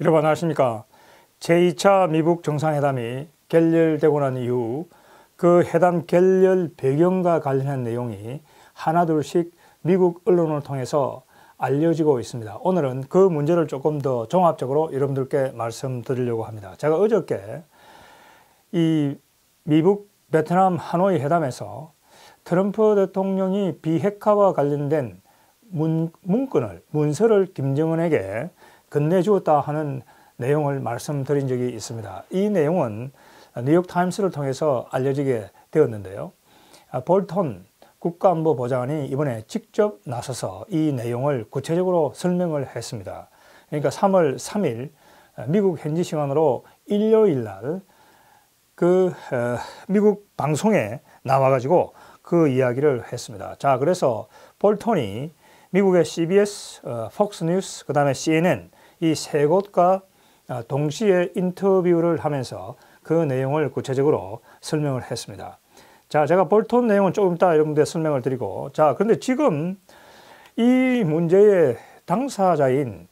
여러분 안녕하십니까. 제2차 미북 정상회담이 결렬되고 난 이후 그 회담 결렬 배경과 관련한 내용이 하나둘씩 미국 언론을 통해서 알려지고 있습니다. 오늘은 그 문제를 조금 더 종합적으로 여러분들께 말씀드리려고 합니다. 제가 어저께 이 미북 베트남 하노이 회담에서 트럼프 대통령이 비핵화와 관련된 문서를 김정은에게 건네주었다 하는 내용을 말씀드린 적이 있습니다. 이 내용은 뉴욕타임스를 통해서 알려지게 되었는데요. 볼턴 국가안보보좌관이 이번에 직접 나서서 이 내용을 구체적으로 설명을 했습니다. 그러니까 3월 3일 미국 현지 시간으로 일요일 날 미국 방송에 나와가지고 그 이야기를 했습니다. 자, 그래서 볼턴이 미국의 CBS, 폭스뉴스, 그 다음에 CNN 이 세 곳과 동시에 인터뷰를 하면서 그 내용을 구체적으로 설명을 했습니다. 자, 제가 볼턴 내용은 조금 이따 여러분들 설명을 드리고, 자, 그런데 지금 이 문제의 당사자인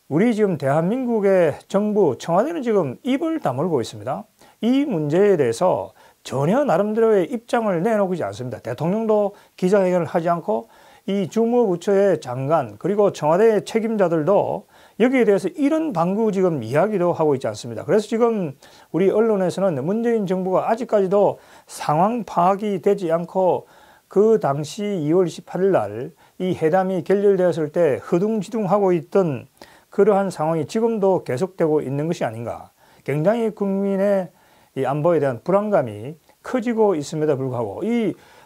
우리 지금 대한민국의 정부, 청와대는 지금 입을 다물고 있습니다. 이 문제에 대해서 전혀 나름대로의 입장을 내놓지 않습니다. 대통령도 기자회견을 하지 않고 이 주무부처의 장관 그리고 청와대 책임자들도 여기에 대해서 이런 방구 지금 이야기도 하고 있지 않습니다. 그래서 지금 우리 언론에서는 문재인 정부가 아직까지도 상황 파악이 되지 않고 그 당시 2월 28일 날 이 회담이 결렬되었을 때 허둥지둥하고 있던 그러한 상황이 지금도 계속되고 있는 것이 아닌가. 굉장히 국민의 이 안보에 대한 불안감이 커지고 있음에도 불구하고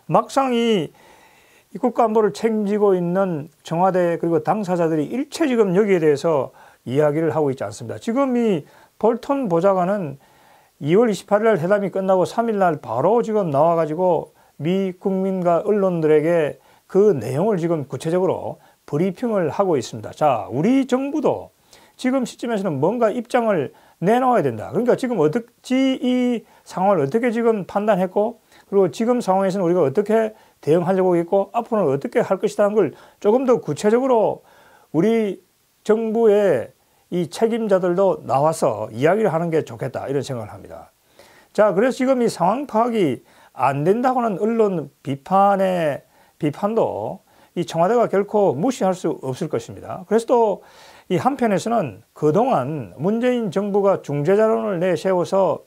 막상 이 국가안보를 책임지고 있는 청와대 그리고 당사자들이 일체 지금 여기에 대해서 이야기를 하고 있지 않습니다. 지금 이 볼턴 보좌관은 2월 28일 날 회담이 끝나고 3일 날 바로 지금 나와가지고 미 국민과 언론들에게 그 내용을 지금 구체적으로 브리핑을 하고 있습니다. 자, 우리 정부도 지금 시점에서는 뭔가 입장을 내놓아야 된다. 그러니까 지금 이 상황을 어떻게 지금 판단했고 그리고 지금 상황에서는 우리가 어떻게 대응하려고 했고 앞으로는 어떻게 할 것이라는 걸 조금 더 구체적으로 우리 정부의 이 책임자들도 나와서 이야기를 하는 게 좋겠다 이런 생각을 합니다. 자, 그래서 지금 이 상황 파악이 안 된다고 하는 언론 비판도 이 청와대가 결코 무시할 수 없을 것입니다. 그래서 또 이 한편에서는 그동안 문재인 정부가 중재자론을 내세워서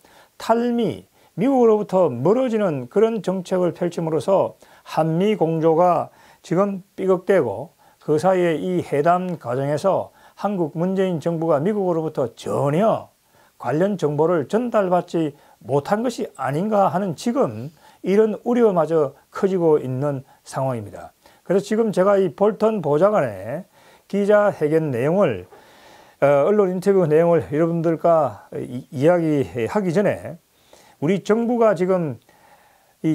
미국으로부터 멀어지는 그런 정책을 펼침으로써 한미 공조가 지금 삐걱대고 그 사이에 이 회담 과정에서 한국 문재인 정부가 미국으로부터 전혀 관련 정보를 전달받지 못한 것이 아닌가 하는 지금 이런 우려마저 커지고 있는 상황입니다. 그래서 지금 제가 이 볼턴 보좌관의 기자회견 내용을 언론 인터뷰 내용을 여러분들과 이야기하기 전에 우리 정부가 지금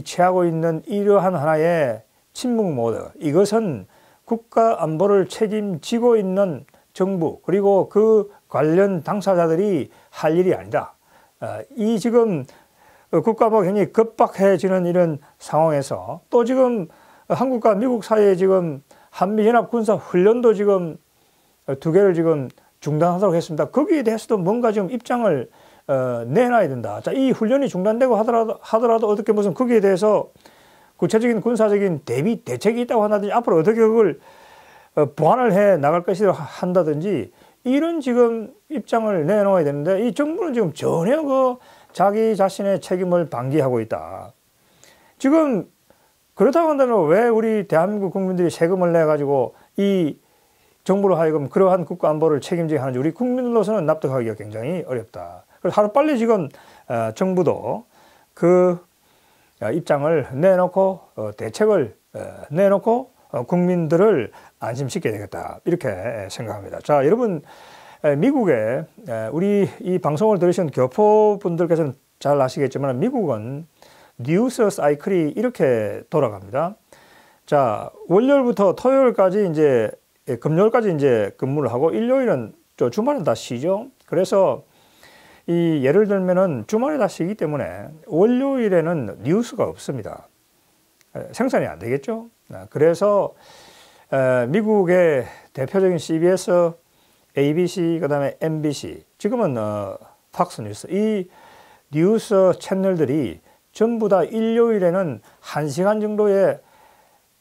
취하고 있는 이러한 하나의 침묵 모드, 이것은 국가 안보를 책임지고 있는 정부 그리고 그 관련 당사자들이 할 일이 아니다. 이 지금 국가안보가 굉장히 급박해지는 이런 상황에서 또 지금 한국과 미국 사이에 지금 한미연합 군사 훈련도 지금 2개를 지금 중단하도록 했습니다. 거기에 대해서도 뭔가 지금 입장을 내놔야 된다. 자, 이 훈련이 중단되고 하더라도 어떻게 무슨 거기에 대해서 구체적인 군사적인 대책이 있다고 한다든지 앞으로 어떻게 그걸 보완을 해 나갈 것이라 한다든지 이런 지금 입장을 내놓아야 되는데 이 정부는 지금 전혀 자기 자신의 책임을 방기하고 있다. 지금 그렇다고 한다면 왜 우리 대한민국 국민들이 세금을 내가지고 이 정부로 하여금 그러한 국가안보를 책임지게 하는지 우리 국민으로서는 납득하기가 굉장히 어렵다. 그래서 하루빨리 지금 정부도 그 입장을 내놓고 대책을 내놓고 국민들을 안심시켜야 되겠다 이렇게 생각합니다. 자, 여러분 미국에 우리 이 방송을 들으신 교포분들께서는 잘 아시겠지만 미국은 뉴스 사이클이 이렇게 돌아갑니다. 자, 월요일부터 토요일까지 이제 금요일까지 이제 근무를 하고 일요일은 주말은 다 쉬죠. 그래서 예를 들면은 주말에 다 쉬기 때문에 월요일에는 뉴스가 없습니다. 생산이 안 되겠죠. 그래서 미국의 대표적인 CBS, ABC, 그다음에 MBC, 지금은 팍스뉴스, 이 뉴스 채널들이 전부 다 일요일에는 1시간 정도의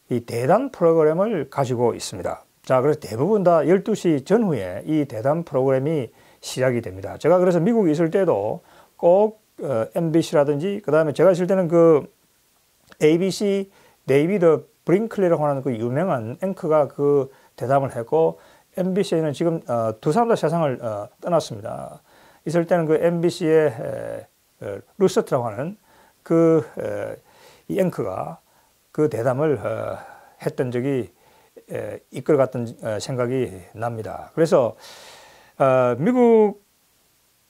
이 대담 프로그램을 가지고 있습니다. 자, 그래서 대부분 다 12시 전후에 이 대담 프로그램이 시작이 됩니다. 제가 그래서 미국에 있을 때도 꼭 MBC라든지, 그 다음에 제가 있을 때는 그 ABC 데이비드 브링클리라고 하는 그 유명한 앵커가 그 대담을 했고, MBC에는 지금 두 사람 다 세상을 떠났습니다. 있을 때는 그 MBC의 루서트라고 하는 그 이 앵커가 그 대담을 했던 적이 이끌어갔던 생각이 납니다. 그래서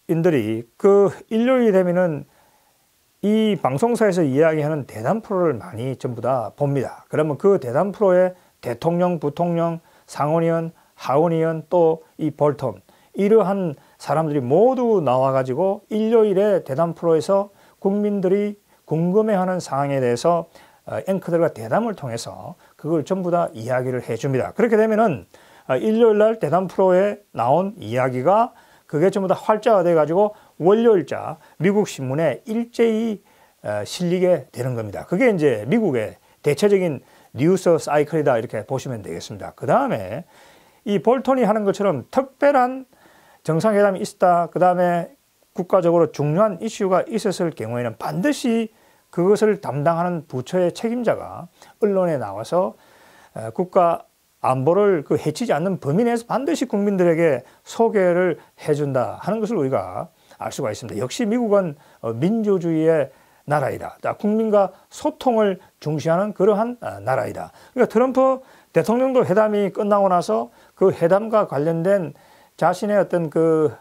미국인들이 그 일요일이 되면은 이 방송사에서 이야기하는 대담 프로를 많이 전부 다 봅니다. 그러면 그 대담 프로에 대통령, 부통령, 상원의원, 하원의원, 또 이 볼턴, 이러한 사람들이 모두 나와가지고 일요일에 대담 프로에서 국민들이 궁금해하는 사항에 대해서 앵커들과 대담을 통해서 그걸 전부 다 이야기를 해줍니다. 그렇게 되면은 일요일 날 대담 프로에 나온 이야기가 그게 전부 다 활자가 돼가지고 월요일자 미국 신문에 일제히 실리게 되는 겁니다. 그게 이제 미국의 대체적인 뉴스 사이클이다, 이렇게 보시면 되겠습니다. 그 다음에 이 볼턴이 하는 것처럼 특별한 정상회담이 있었다, 그 다음에 국가적으로 중요한 이슈가 있었을 경우에는 반드시 그것을 담당하는 부처의 책임자가 언론에 나와서 국가 안보를 그 해치지 않는 범위 내에서 반드시 국민들에게 소개를 해준다 하는 것을 우리가 알 수가 있습니다. 역시 미국은 민주주의의 나라이다. 국민과 소통을 중시하는 그러한 나라이다. 그러니까 트럼프 대통령도 회담이 끝나고 나서 그 회담과 관련된 자신의 어떤 그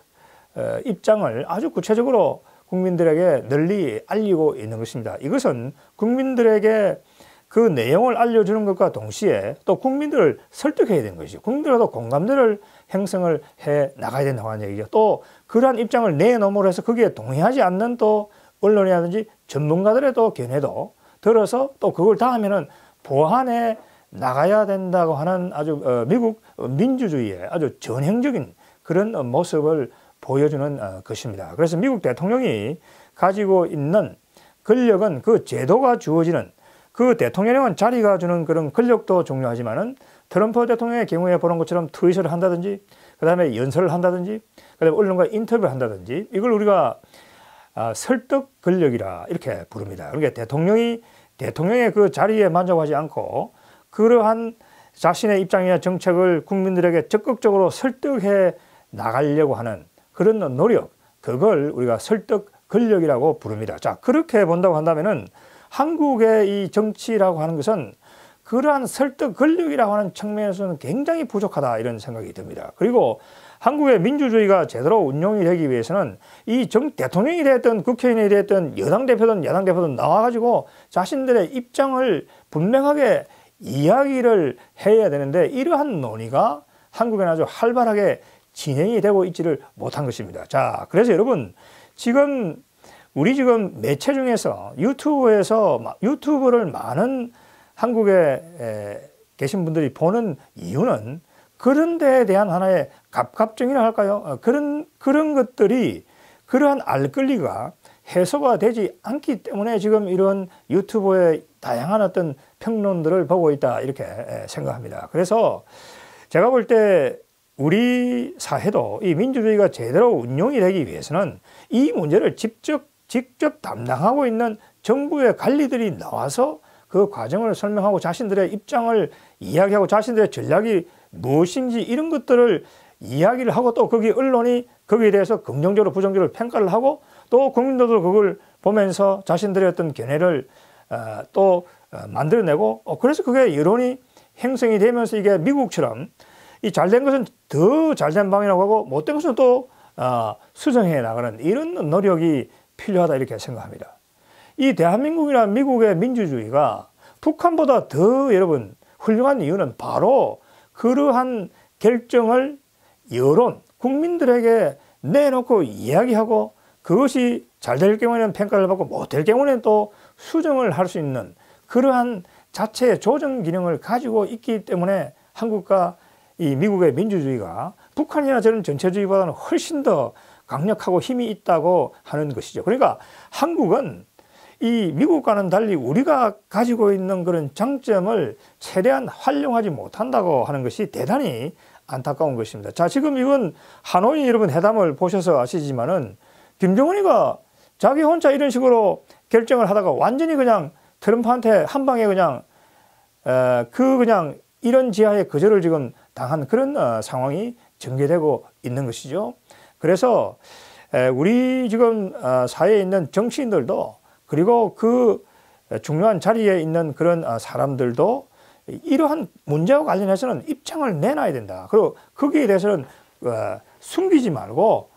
입장을 아주 구체적으로 국민들에게 널리 알리고 있는 것입니다. 이것은 국민들에게 그 내용을 알려주는 것과 동시에 또 국민들을 설득해야 되는 것이죠. 국민들과도 공감대를 형성을 해 나가야 된다고 하는 얘기죠. 또 그러한 입장을 내놓음으로 해서 거기에 동의하지 않는 또 언론이라든지 전문가들의 또 견해도 들어서 또 그걸 다음에는 보완해 나가야 된다고 하는 아주 미국 민주주의의 아주 전형적인 그런 모습을 보여주는 것입니다. 그래서 미국 대통령이 가지고 있는 권력은 그 제도가 주어지는, 그 대통령은 자리가 주는 그런 권력도 중요하지만은 트럼프 대통령의 경우에 보는 것처럼 트윗을 한다든지, 그 다음에 연설을 한다든지, 그 다음에 언론과 인터뷰를 한다든지, 이걸 우리가 설득 권력이라 이렇게 부릅니다. 그러니까 대통령의 그 자리에 만족하지 않고 그러한 자신의 입장이나 정책을 국민들에게 적극적으로 설득해 나가려고 하는 그런 노력, 그걸 우리가 설득 권력이라고 부릅니다. 자, 그렇게 본다고 한다면은 한국의 이 정치라고 하는 것은 그러한 설득 권력이라고 하는 측면에서는 굉장히 부족하다, 이런 생각이 듭니다. 그리고 한국의 민주주의가 제대로 운영이 되기 위해서는 이 대통령이 됐든 국회의원이 됐든 여당 대표든 야당 대표든 나와가지고 자신들의 입장을 분명하게 이야기를 해야 되는데, 이러한 논의가 한국에는 아주 활발하게 진행이 되고 있지를 못한 것입니다. 자, 그래서 여러분, 우리 지금 매체 중에서 유튜브를 많은 한국에 계신 분들이 보는 이유는 그런 데에 대한 하나의 갑갑증이라 할까요? 그런 것들이, 그러한 알권리가 해소가 되지 않기 때문에 지금 이런 유튜브의 다양한 어떤 평론들을 보고 있다, 이렇게 생각합니다. 그래서 제가 볼 때 우리 사회도 이 민주주의가 제대로 운영이 되기 위해서는 이 문제를 직접 담당하고 있는 정부의 관리들이 나와서 그 과정을 설명하고 자신들의 입장을 이야기하고 자신들의 전략이 무엇인지 이런 것들을 이야기를 하고, 또 거기 언론이 거기에 대해서 긍정적으로 부정적으로 평가를 하고, 또 국민들도 그걸 보면서 자신들의 어떤 견해를 또 만들어내고, 그래서 그게 여론이 형성이 되면서 이게 미국처럼 이 잘된 것은 더 잘된 방이라고 하고 못된 것은 또 수정해 나가는 이런 노력이 필요하다, 이렇게 생각합니다. 이 대한민국이나 미국의 민주주의가 북한보다 더 여러분 훌륭한 이유는 바로 그러한 결정을 국민들에게 내놓고 이야기하고, 그것이 잘 될 경우에는 평가를 받고 못 될 경우에는 또 수정을 할 수 있는 그러한 자체의 조정 기능을 가지고 있기 때문에 한국과 이 미국의 민주주의가 북한이나 저런 전체주의보다는 훨씬 더 강력하고 힘이 있다고 하는 것이죠. 그러니까 한국은 이 미국과는 달리 우리가 가지고 있는 그런 장점을 최대한 활용하지 못한다고 하는 것이 대단히 안타까운 것입니다. 자, 지금 이건 하노이 여러분 회담을 보셔서 아시지만은 김정은이가 자기 혼자 이런 식으로 결정을 하다가 완전히 그냥 트럼프한테 한 방에 그냥 그냥 이런 지하에 거절을 지금 당한 그런 상황이 전개되고 있는 것이죠. 그래서 우리 지금 사회에 있는 정치인들도 그리고 그 중요한 자리에 있는 그런 사람들도 이러한 문제와 관련해서는 입장을 내놔야 된다. 그리고 거기에 대해서는 숨기지 말고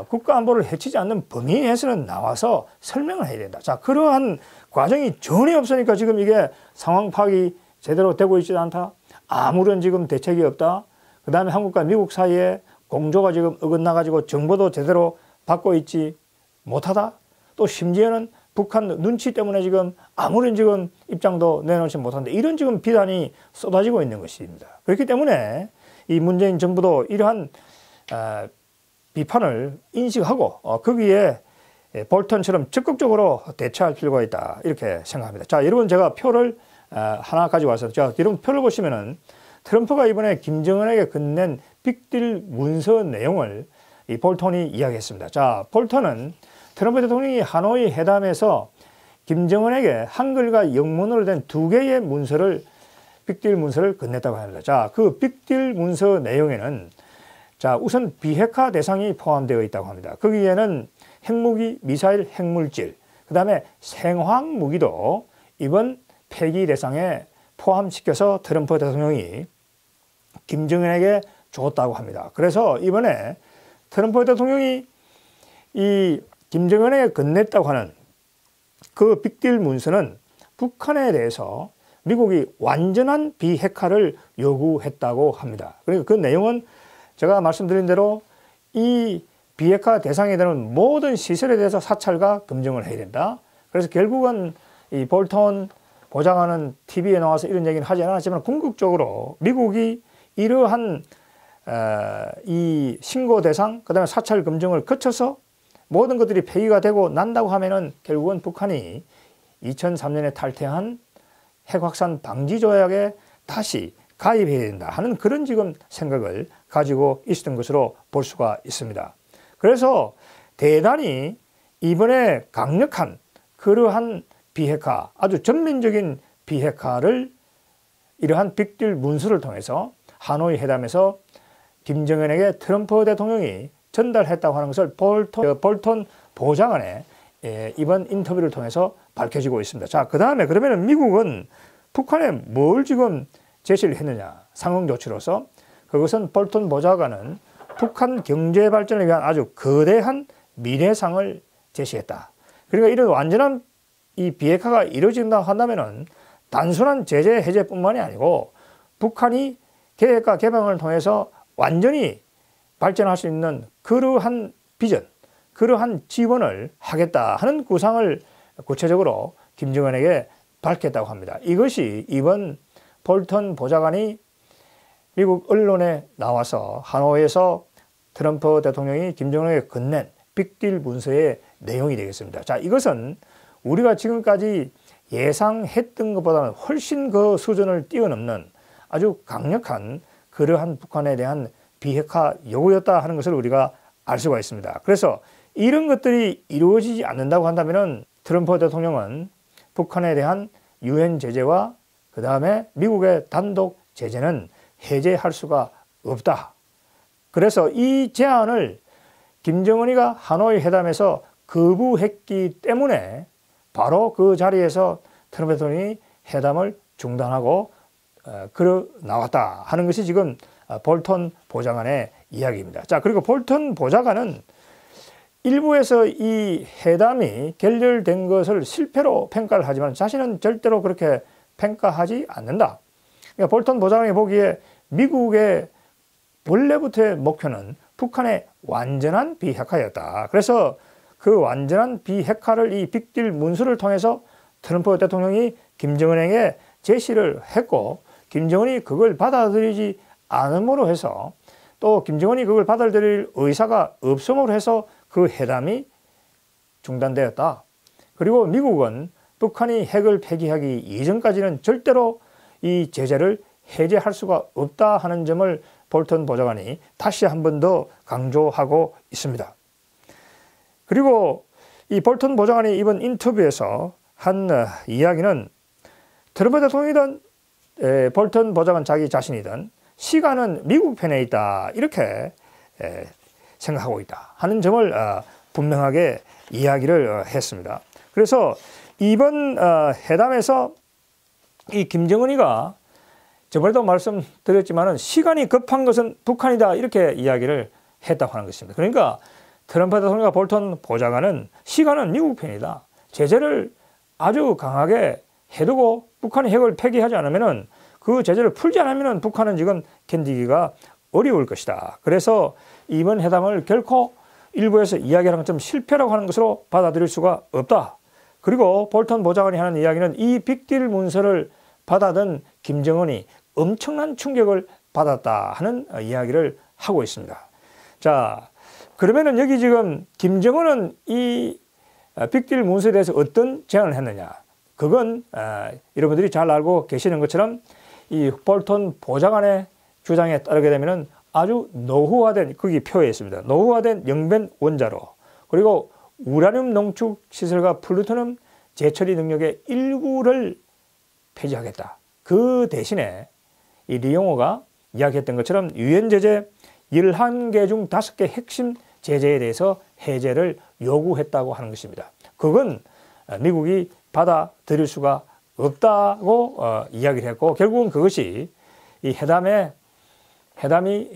국가안보를 해치지 않는 범위에서는 나와서 설명을 해야 된다. 자, 그러한 과정이 전혀 없으니까 지금 이게 상황 파악이 제대로 되고 있지 않다. 아무런 지금 대책이 없다. 그 다음에 한국과 미국 사이에 공조가 지금 어긋나가지고 정보도 제대로 받고 있지 못하다. 또 심지어는 북한 눈치 때문에 지금 아무런 지금 입장도 내놓지 못한다. 이런 지금 비난이 쏟아지고 있는 것입니다. 그렇기 때문에 이 문재인 정부도 이러한 비판을 인식하고 거기에 볼턴처럼 적극적으로 대처할 필요가 있다. 이렇게 생각합니다. 자, 여러분 제가 표를 하나 가지고 왔어요. 자, 여러분 표를 보시면은 트럼프가 이번에 김정은에게 건넨 빅딜 문서 내용을 이 볼턴이 이야기했습니다. 자, 볼턴은 트럼프 대통령이 하노이 회담에서 김정은에게 한글과 영문으로 된 2개의 문서를 빅딜 문서를 건넸다고 합니다. 자, 그 빅딜 문서 내용에는 자, 우선 비핵화 대상이 포함되어 있다고 합니다. 거기에는 핵무기, 미사일, 핵물질, 그 다음에 생화학무기도 이번 폐기 대상에 포함시켜서 트럼프 대통령이 김정은에게 줬다고 합니다. 그래서 이번에 트럼프 대통령이 이 김정은에게 건넸다고 하는 그 빅딜 문서는 북한에 대해서 미국이 완전한 비핵화를 요구했다고 합니다. 그러니까 그 내용은 제가 말씀드린 대로 이 비핵화 대상이 되는 모든 시설에 대해서 사찰과 검증을 해야 된다. 그래서 결국은 이 볼턴 보장하는 TV에 나와서 이런 얘기는 하지 않았지만 궁극적으로 미국이 이러한 이 신고 대상, 그 다음에 사찰 검증을 거쳐서 모든 것들이 폐기가 되고 난다고 하면은 결국은 북한이 2003년에 탈퇴한 핵확산 방지 조약에 다시 가입해야 된다 하는 그런 지금 생각을 가지고 있었던 것으로 볼 수가 있습니다. 그래서 대단히 이번에 강력한 그러한 비핵화, 아주 전면적인 비핵화를 이러한 빅딜 문서를 통해서 하노이 회담에서 김정은에게 트럼프 대통령이 전달했다고 하는 것을 볼턴 보좌관의 이번 인터뷰를 통해서 밝혀지고 있습니다. 자, 그 다음에 그러면 미국은 북한에 뭘 지금 제시를 했느냐. 상응 조치로서 그것은 볼턴 보좌관은 북한 경제 발전을 위한 아주 거대한 미래상을 제시했다. 그러니까 이런 완전한 이 비핵화가 이루어진다 한다면은 단순한 제재 해제뿐만이 아니고 북한이 계획과 개방을 통해서 완전히 발전할 수 있는 그러한 비전, 그러한 지원을 하겠다 하는 구상을 구체적으로 김정은에게 밝혔다고 합니다. 이것이 이번 볼턴 보좌관이 미국 언론에 나와서 하노이에서 트럼프 대통령이 김정은에게 건넨 빅딜 문서의 내용이 되겠습니다. 자, 이것은 우리가 지금까지 예상했던 것보다는 훨씬 그 수준을 뛰어넘는 아주 강력한 그러한 북한에 대한 비핵화 요구였다 하는 것을 우리가 알 수가 있습니다. 그래서 이런 것들이 이루어지지 않는다고 한다면 트럼프 대통령은 북한에 대한 유엔 제재와 그 다음에 미국의 단독 제재는 해제할 수가 없다. 그래서 이 제안을 김정은이가 하노이 회담에서 거부했기 때문에 바로 그 자리에서 트럼프 대통령이 회담을 중단하고 걸어 나왔다 하는 것이 지금 볼턴 보좌관의 이야기입니다. 자, 그리고 볼턴 보좌관은 일부에서 이 회담이 결렬된 것을 실패로 평가를 하지만 자신은 절대로 그렇게 평가하지 않는다. 그러니까 볼턴 보좌관이 보기에 미국의 원래부터의 목표는 북한의 완전한 비핵화였다. 그래서 그 완전한 비핵화를 이 빅딜 문서를 통해서 트럼프 대통령이 김정은에게 제시를 했고 김정은이 그걸 받아들이지 않음으로 해서 또 김정은이 그걸 받아들일 의사가 없음으로 해서 그 회담이 중단되었다. 그리고 미국은 북한이 핵을 폐기하기 이전까지는 절대로 이 제재를 해제할 수가 없다 하는 점을 볼턴 보좌관이 다시 한 번 더 강조하고 있습니다. 그리고 이 볼턴 보좌관이 이번 인터뷰에서 한 이야기는 트럼프 대통령이든 볼턴 보좌관 자기 자신이든 시간은 미국 편에 있다 이렇게 생각하고 있다 하는 점을 분명하게 이야기를 했습니다. 그래서 이번 회담에서 이 김정은이가 저번에도 말씀드렸지만은 시간이 급한 것은 북한이다 이렇게 이야기를 했다고 하는 것입니다. 그러니까 트럼프 대통령과 볼턴 보좌관은 시간은 미국 편이다. 제재를 아주 강하게 해두고 북한이 핵을 폐기하지 않으면은 그 제재를 풀지 않으면은 북한은 지금 견디기가 어려울 것이다. 그래서 이번 회담을 결코 일부에서 이야기하는 것처럼 실패라고 하는 것으로 받아들일 수가 없다. 그리고 볼턴 보좌관이 하는 이야기는 이 빅딜 문서를 받아든 김정은이 엄청난 충격을 받았다 하는 이야기를 하고 있습니다. 자, 그러면은 여기 지금 김정은은 이 빅딜 문서에 대해서 어떤 제안을 했느냐? 그건 여러분들이 잘 알고 계시는 것처럼 이 볼턴 보좌관의 주장에 따르게 되면은 아주 노후화된, 거기 표에 있습니다. 노후화된 영변 원자로, 그리고 우라늄 농축 시설과 플루토늄 재처리 능력의 일부를 폐지하겠다. 그 대신에 이 리용호가 이야기했던 것처럼 유엔 제재 11개 중 5개 핵심 제재에 대해서 해제를 요구했다고 하는 것입니다. 그건 미국이 받아들일 수가 없다고 이야기를 했고, 결국은 그것이 이 회담이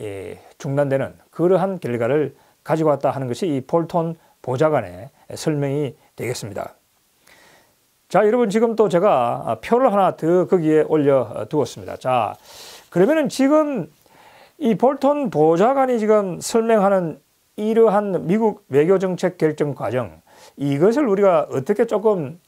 중단되는 그러한 결과를 가지고 왔다 하는 것이 이 볼턴 보좌관의 설명이 되겠습니다. 자, 여러분 지금 또 제가 표를 하나 더 거기에 올려 두었습니다. 자, 그러면은 지금 이 볼턴 보좌관이 지금 설명하는 이러한 미국 외교정책 결정 과정, 이것을 우리가 어떻게 조금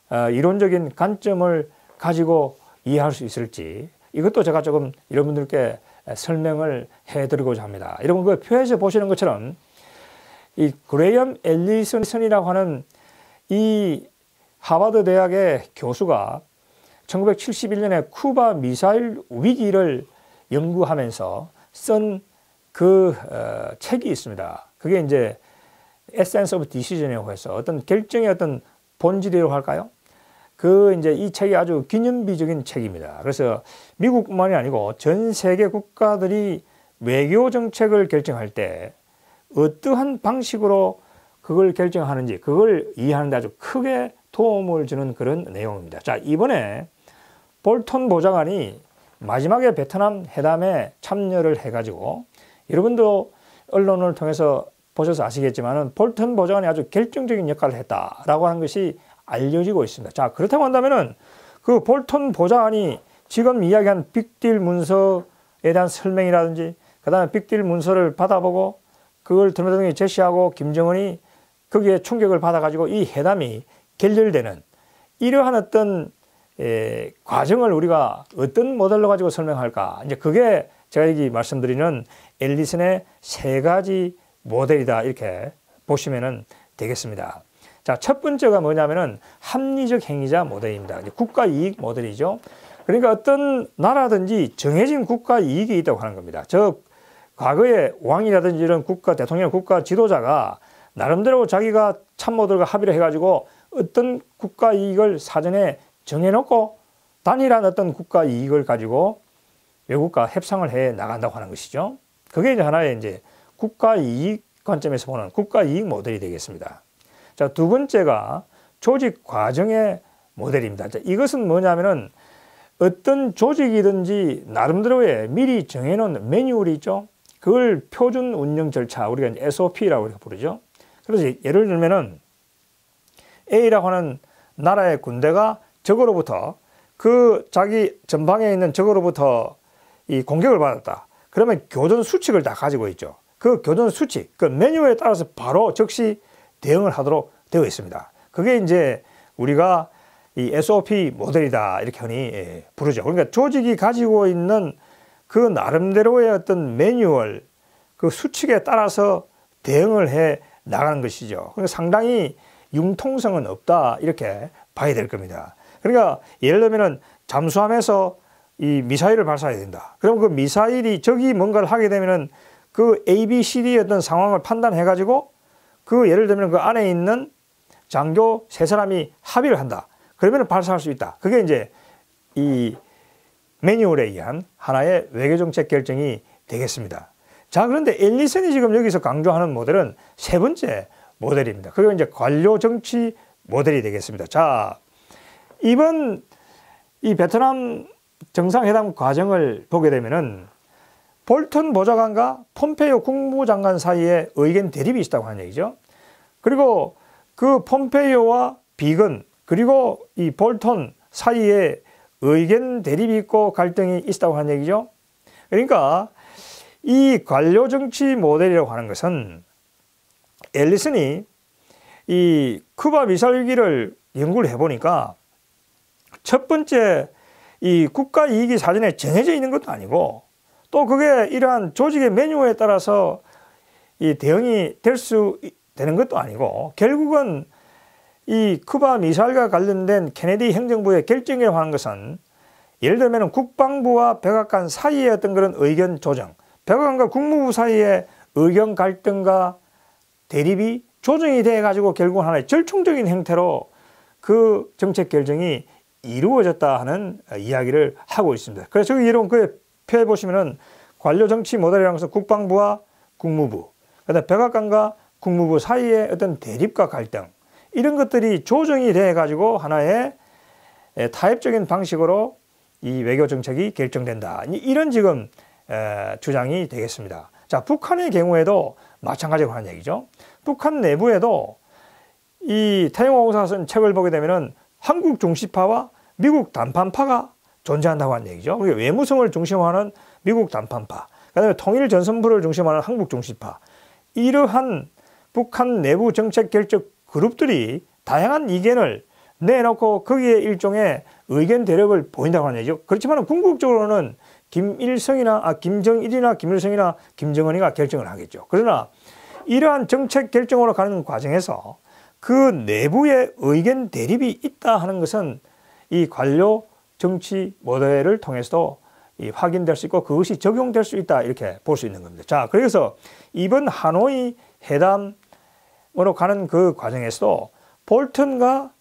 이론적인 관점을 가지고 이해할 수 있을지, 이것도 제가 조금 여러분들께 설명을 해드리고자 합니다. 여러분 그 표에서 보시는 것처럼 이 그레이엄 앨리슨이라고 하는 이 하버드 대학의 교수가 1971년에 쿠바 미사일 위기를 연구하면서 쓴 그 책이 있습니다. 그게 이제 Essence of Decision이라고 해서 어떤 결정의 어떤 본질이라고 할까요? 그 이제 이 책이 아주 기념비적인 책입니다. 그래서 미국뿐만이 아니고 전 세계 국가들이 외교 정책을 결정할 때 어떠한 방식으로 그걸 결정하는지 그걸 이해하는 데 아주 크게 도움을 주는 그런 내용입니다. 자, 이번에 볼턴 보좌관이 마지막에 베트남 회담에 참여를 해가지고, 여러분도 언론을 통해서 보셔서 아시겠지만은 볼턴 보좌관이 아주 결정적인 역할을 했다라고 하는 것이 알려지고 있습니다. 자, 그렇다고 한다면은 그 볼턴 보좌관이 지금 이야기한 빅딜 문서에 대한 설명이라든지, 그 다음에 빅딜 문서를 받아보고 그걸 트럼프 대통령이 제시하고 김정은이 거기에 충격을 받아가지고 이 회담이 결렬되는 이러한 어떤 과정을 우리가 어떤 모델로 가지고 설명할까? 이제 그게 제가 여기 말씀드리는 앨리슨의 3가지 모델이다 이렇게 보시면 되겠습니다. 자, 첫 번째가 뭐냐면은 합리적 행위자 모델입니다. 국가 이익 모델이죠. 그러니까 어떤 나라든지 정해진 국가 이익이 있다고 하는 겁니다. 과거에 왕이라든지 이런 국가 대통령, 국가 지도자가 나름대로 자기가 참모들과 합의를 해가지고 어떤 국가 이익을 사전에 정해놓고 단일한 어떤 국가 이익을 가지고 외국과 협상을 해 나간다고 하는 것이죠. 그게 이제 하나의 이제 국가 이익 관점에서 보는 국가 이익 모델이 되겠습니다. 자, 두 번째가 조직 과정의 모델입니다. 자, 이것은 뭐냐면은 어떤 조직이든지 나름대로의 미리 정해놓은 매뉴얼이 있죠. 그걸 표준 운영 절차, 우리가 이제 SOP라고 이렇게 부르죠. 그래서 예를 들면은 A라고 하는 나라의 군대가 적으로부터 그 자기 전방에 있는 적으로부터 이 공격을 받았다. 그러면 교전 수칙을 다 가지고 있죠. 그 교전 수칙, 그 매뉴얼에 따라서 바로 즉시 대응을 하도록 되어 있습니다. 그게 이제 우리가 이 SOP 모델이다 이렇게 흔히 부르죠. 그러니까 조직이 가지고 있는 그 나름대로의 어떤 매뉴얼, 그 수칙에 따라서 대응을 해 나가는 것이죠. 그러니까 상당히 융통성은 없다 이렇게 봐야 될 겁니다. 그러니까 예를 들면은 잠수함에서 이 미사일을 발사해야 된다. 그럼 그 미사일이 적이 뭔가를 하게 되면은 그 A, B, C, D의 어떤 상황을 판단해 가지고 그 예를 들면 그 안에 있는 장교 세 사람이 합의를 한다. 그러면 발사할 수 있다. 그게 이제 이 매뉴얼에 의한 하나의 외교정책 결정이 되겠습니다. 자, 그런데 앨리슨이 지금 여기서 강조하는 모델은 세 번째 모델입니다. 그게 이제 관료 정치 모델이 되겠습니다. 자, 이번 이 베트남 정상회담 과정을 보게 되면은 볼턴 보좌관과 폼페이오 국무부 장관 사이에 의견 대립이 있다고 하는 얘기죠. 그리고 그 폼페이오와 비건 그리고 이 볼턴 사이에 의견 대립이 있고 갈등이 있다고 하는 얘기죠. 그러니까 이 관료 정치 모델이라고 하는 것은 앨리슨이 이 쿠바 미사일 위기를 연구를 해보니까 첫 번째 이 국가 이익이 사전에 정해져 있는 것도 아니고 또 그게 이러한 조직의 매뉴얼에 따라서 이 대응이 되는 것도 아니고 결국은 이 쿠바 미사일과 관련된 케네디 행정부의 결정이라고 하는 것은 예를 들면 국방부와 백악관 사이의 어떤 그런 의견 조정, 백악관과 국무부 사이의 의견 갈등과 대립이 조정이 돼 가지고 결국은 하나의 절충적인 형태로 그 정책 결정이 이루어졌다 하는 이야기를 하고 있습니다. 그래서 저기 이런 그 표에 보시면은 관료 정치 모델이라는 것은 국방부와 국무부, 그다음에 백악관과 국무부 사이의 어떤 대립과 갈등 이런 것들이 조정이 돼 가지고 하나의 타협적인 방식으로 이 외교 정책이 결정된다. 이런 지금 주장이 되겠습니다. 자, 북한의 경우에도 마찬가지로 하는 얘기죠. 북한 내부에도 이 태영호사선 책을 보게 되면은 한국 중시파와 미국 단판파가 존재한다고 하는 얘기죠. 그러니까 외무성을 중심화하는 미국 단판파, 그다음에 통일 전선부를 중심화하는 한국 중시파, 이러한 북한 내부 정책 결정 그룹들이 다양한 이견을 내놓고 거기에 일종의 의견 대립을 보인다고 하는 얘기죠. 그렇지만 궁극적으로는 김정일이나 김일성이나 김정은이가 결정을 하겠죠. 그러나 이러한 정책 결정으로 가는 과정에서 그 내부의 의견 대립이 있다 하는 것은 이 관료 정치 모델을 통해서도 확인될 수 있고 그것이 적용될 수 있다 이렇게 볼 수 있는 겁니다. 자, 그래서 이번 하노이 회담으로 가는 그 과정에서도 볼턴과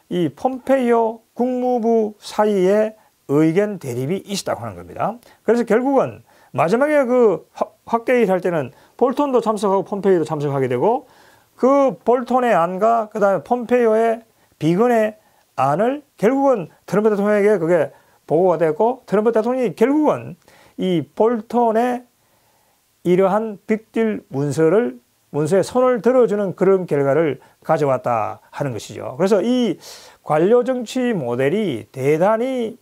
이 폼페이오 국무부 사이에 의견 대립이 있었다고 하는 겁니다. 그래서 결국은 마지막에 그 확대회의를 할 때는 볼턴도 참석하고 폼페이오도 참석하게 되고 그 볼턴의 안과 그다음에 폼페이오의 비건의 안을 결국은 트럼프 대통령에게 그게 보고가 됐고 트럼프 대통령이 결국은 이 볼턴의 이러한 빅딜 문서에 손을 들어주는 그런 결과를 가져왔다 하는 것이죠. 그래서 이 관료 정치 모델이 대단히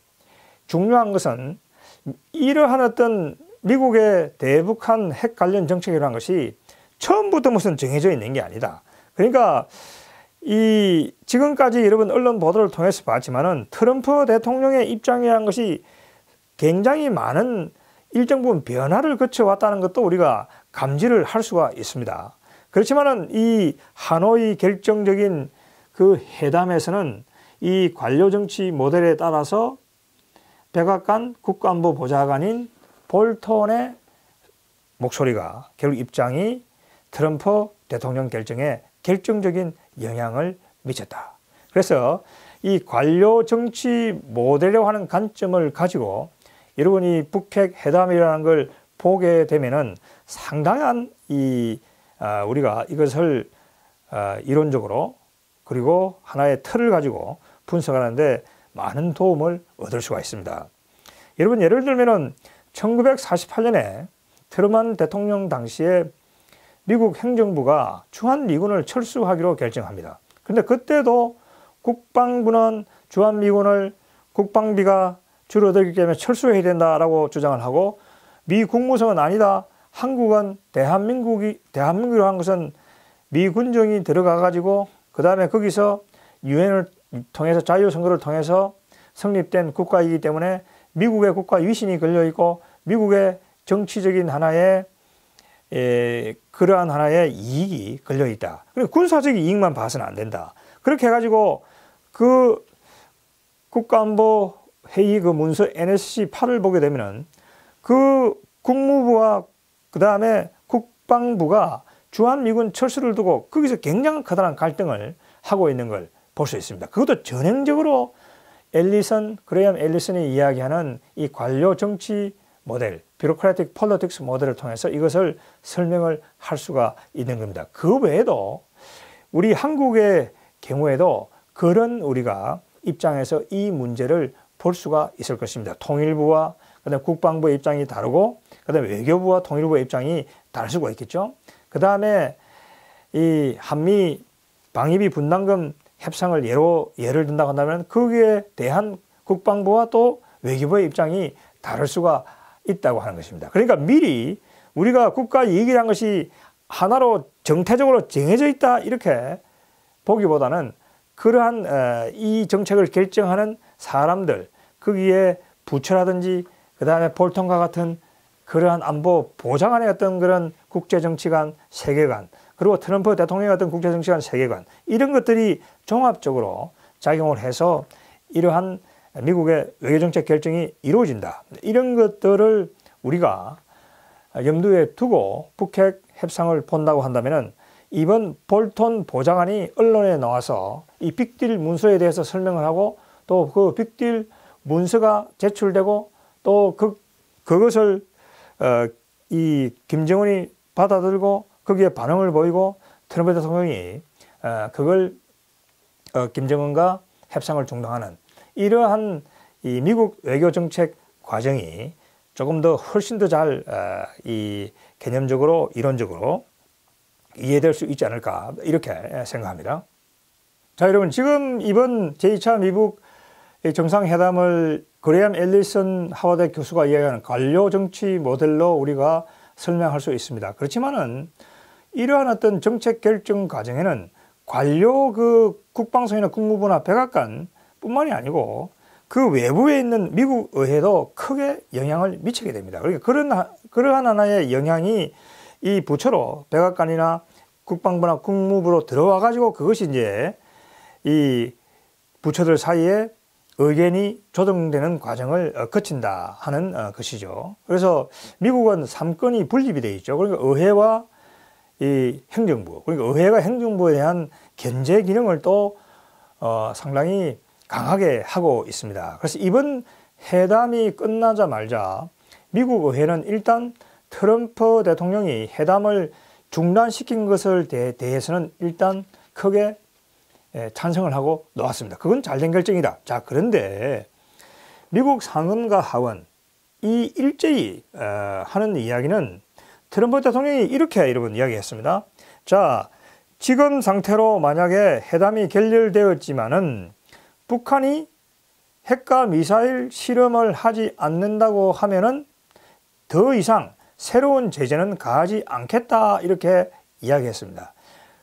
중요한 것은 이러한 어떤 미국의 대북한 핵 관련 정책이라는 것이 처음부터 무슨 정해져 있는 게 아니다. 그러니까 이 지금까지 여러분 언론 보도를 통해서 봤지만은 트럼프 대통령의 입장이라는 것이 굉장히 많은 일정 부분 변화를 거쳐왔다는 것도 우리가 감지를 할 수가 있습니다. 그렇지만은 이 하노이 결정적인 그 회담에서는 이 관료 정치 모델에 따라서 백악관 국가안보 보좌관인 볼턴의 목소리가 결국 입장이 트럼프 대통령 결정에 결정적인 영향을 미쳤다. 그래서 이 관료 정치 모델이라고 하는 관점을 가지고 여러분이 북핵 회담이라는 걸 보게 되면은 상당한 우리가 이것을 이론적으로 그리고 하나의 틀을 가지고 분석하는데 많은 도움을 얻을 수가 있습니다. 여러분 예를 들면은 1948년에 트루먼 대통령 당시에 미국 행정부가 주한미군을 철수하기로 결정합니다. 그런데 그때도 국방부는 주한미군을 국방비가 줄어들기 때문에 철수해야 된다라고 주장을 하고 미 국무성은 아니다. 한국은 대한민국이라고 한 것은 미 군정이 들어가 가지고 그 다음에 거기서 유엔을 통해서 자유선거를 통해서 성립된 국가이기 때문에 미국의 국가 위신이 걸려 있고 미국의 정치적인 하나의 그러한 하나의 이익이 걸려 있다. 그리고 군사적 이익만 봐서는 안 된다. 그렇게 해가지고 그 국가안보 회의 그 문서 NSC 8을 보게 되면은 그 국무부와 그 다음에 국방부가 주한미군 철수를 두고 거기서 굉장한 커다란 갈등을 하고 있는 걸 볼 수 있습니다. 그것도 전형적으로 그레이엄 앨리슨이 이야기하는 이 관료 정치 모델, 뷰로크라틱 폴리틱스 모델을 통해서 이것을 설명을 할 수가 있는 겁니다. 그 외에도 우리 한국의 경우에도 그런 우리가 입장에서 이 문제를 볼 수가 있을 것입니다. 통일부와 그다음에 국방부의 입장이 다르고 그다음에 외교부와 통일부의 입장이 다를 수가 있겠죠. 그다음에 이 한미 방위비 분담금 협상을 예를 든다고 한다면 거기에 대한 국방부와 또 외교부의 입장이 다를 수가 있다고 하는 것입니다. 그러니까 미리 우리가 국가 이익이라는 것이 하나로 정태적으로 정해져 있다 이렇게 보기보다는 그러한 이 정책을 결정하는 사람들, 거기에 부처라든지 그 다음에 볼턴과 같은 그러한 안보 보좌관의 어떤 그런 국제정치관 세계관, 그리고 트럼프 대통령의 어떤 국제정치관 세계관, 이런 것들이 종합적으로 작용을 해서 이러한 미국의 외교정책 결정이 이루어진다. 이런 것들을 우리가 염두에 두고 북핵 협상을 본다고 한다면 이번 볼턴 보좌관이 언론에 나와서 이 빅딜 문서에 대해서 설명을 하고 또 그 빅딜 문서가 제출되고 또 그것을 이 김정은이 받아들고 거기에 반응을 보이고 트럼프 대통령이 그걸 김정은과 협상을 중단하는 이러한 이 미국 외교 정책 과정이 조금 더 훨씬 더 잘 이 개념적으로 이론적으로 이해될 수 있지 않을까 이렇게 생각합니다. 자, 여러분 지금 이번 제2차 미국 정상회담을 그레이엄 앨리슨 하버드 교수가 이야기하는 관료 정치 모델로 우리가 설명할 수 있습니다. 그렇지만은 이러한 어떤 정책 결정 과정에는 관료 그 국방성이나 국무부나 백악관 뿐만이 아니고 그 외부에 있는 미국 의회도 크게 영향을 미치게 됩니다. 그러니까 그러한 하나의 영향이 이 부처로 백악관이나 국방부나 국무부로 들어와 가지고 그것이 이제 이 부처들 사이에 의견이 조정되는 과정을 거친다 하는 것이죠. 그래서 미국은 3권이 분립이 되어 있죠. 그러니까 의회와 이 행정부, 그러니까 의회가 행정부에 대한 견제 기능을 또 상당히 강하게 하고 있습니다. 그래서 이번 회담이 끝나자마자 미국 의회는 일단 트럼프 대통령이 회담을 중단시킨 것을 대해서는 일단 크게 찬성을 하고 놓았습니다. 그건 잘된 결정이다. 자, 그런데 미국 상원과 하원 이 일제히 하는 이야기는 트럼프 대통령이 이렇게 여러분 이야기했습니다. 자, 지금 상태로 만약에 회담이 결렬되었지만은 북한이 핵과 미사일 실험을 하지 않는다고 하면은 더 이상 새로운 제재는 가하지 않겠다 이렇게 이야기했습니다.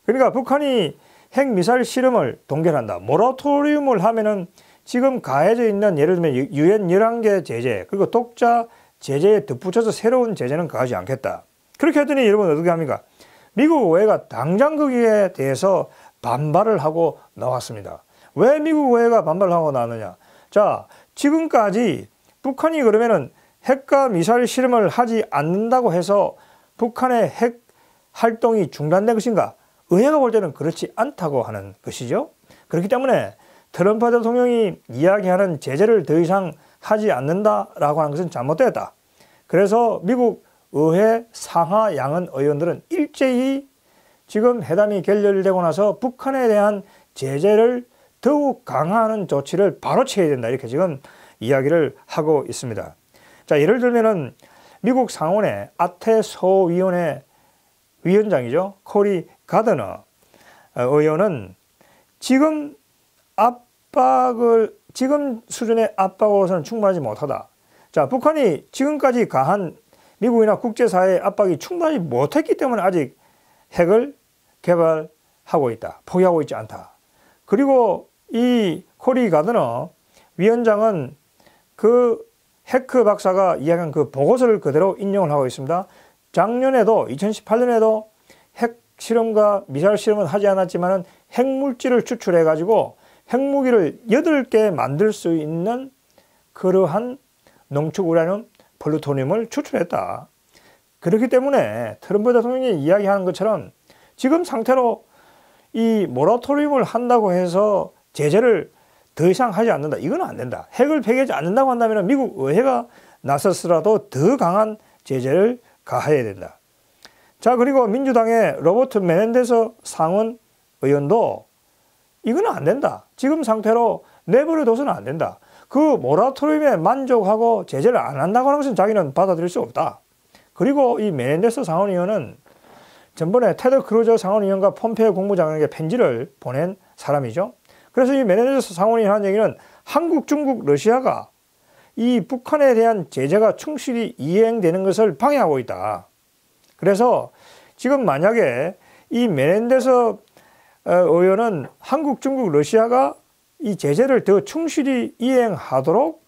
그러니까 북한이 핵 미사일 실험을 동결한다. 모라토리움을 하면은 지금 가해져 있는 예를 들면 유엔 11개 제재 그리고 독자 제재에 덧붙여서 새로운 제재는 가하지 않겠다. 그렇게 했더니 여러분 어떻게 합니까? 미국 의회가 당장 거기에 대해서 반발을 하고 나왔습니다. 왜 미국 의회가 반발을 하고 나왔느냐? 자, 지금까지 북한이 그러면은 핵과 미사일 실험을 하지 않는다고 해서 북한의 핵 활동이 중단된 것인가? 의회가 볼 때는 그렇지 않다고 하는 것이죠. 그렇기 때문에 트럼프 대통령이 이야기하는 제재를 더 이상 하지 않는다라고 하는 것은 잘못되었다. 그래서 미국 의회 상하 양원 의원들은 일제히 지금 회담이 결렬되고 나서 북한에 대한 제재를 더욱 강화하는 조치를 바로 취해야 된다. 이렇게 지금 이야기를 하고 있습니다. 자, 예를 들면은 미국 상원의 아태소위원회 위원장이죠. 코리 가드너 의원은 지금 수준의 압박으로서는 충분하지 못하다. 자, 북한이 지금까지 가한 미국이나 국제사회의 압박이 충분하지 못했기 때문에 아직 핵을 개발하고 있다. 포기하고 있지 않다. 그리고 이 코리 가드너 위원장은 그 해크 박사가 이야기한 그 보고서를 그대로 인용을 하고 있습니다. 작년에도 2018년에도 핵 실험과 미사일 실험은 하지 않았지만은 핵물질을 추출해 가지고 핵무기를 8개 만들 수 있는 그러한 농축 우라늄 플루토늄을 추출했다. 그렇기 때문에 트럼프 대통령이 이야기하는 것처럼 지금 상태로 이 모라토리움을 한다고 해서 제재를 더 이상 하지 않는다. 이건 안 된다. 핵을 폐기하지 않는다고 한다면 미국 의회가 나섰으라도 더 강한 제재를 가해야 된다. 자, 그리고 민주당의 로버트 메넨데스 상원 의원도 이건 안 된다. 지금 상태로 내버려둬서는 안 된다. 그 모라토리움에 만족하고 제재를 안 한다고 하는 것은 자기는 받아들일 수 없다. 그리고 이 메넨데스 상원의원은 전번에 테드 크루저 상원의원과 폼페이오 국무장관에게 편지를 보낸 사람이죠. 그래서 이 메넨데스 상원의원이 한 얘기는 한국, 중국, 러시아가 이 북한에 대한 제재가 충실히 이행되는 것을 방해하고 있다. 그래서 지금 만약에 이 메넨데스 의원은 한국, 중국, 러시아가 이 제재를 더 충실히 이행하도록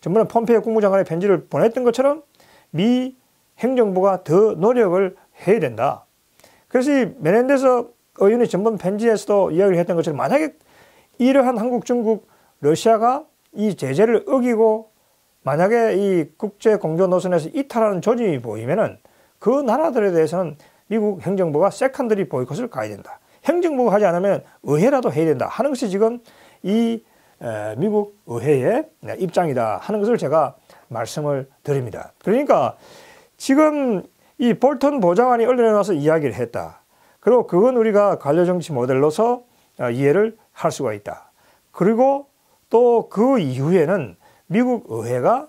전번에 폼페이오 국무장관의 편지를 보냈던 것처럼 미 행정부가 더 노력을 해야 된다. 그래서 이 메넨데스 의원이 전번 편지에서도 이야기를 했던 것처럼 만약에 이러한 한국, 중국, 러시아가 이 제재를 어기고 만약에 이 국제 공조 노선에서 이탈하는 조짐이 보이면은 그 나라들에 대해서는 미국 행정부가 세컨더리 보이콧을 가야 된다. 행정부가 하지 않으면 의회라도 해야 된다 하는 것이 지금 이 미국 의회의 입장이다 하는 것을 제가 말씀을 드립니다. 그러니까 지금 이 볼턴 보좌관이 언론에 나와서 이야기를 했다. 그리고 그건 우리가 관료정치 모델로서 이해를 할 수가 있다. 그리고 또 그 이후에는 미국 의회가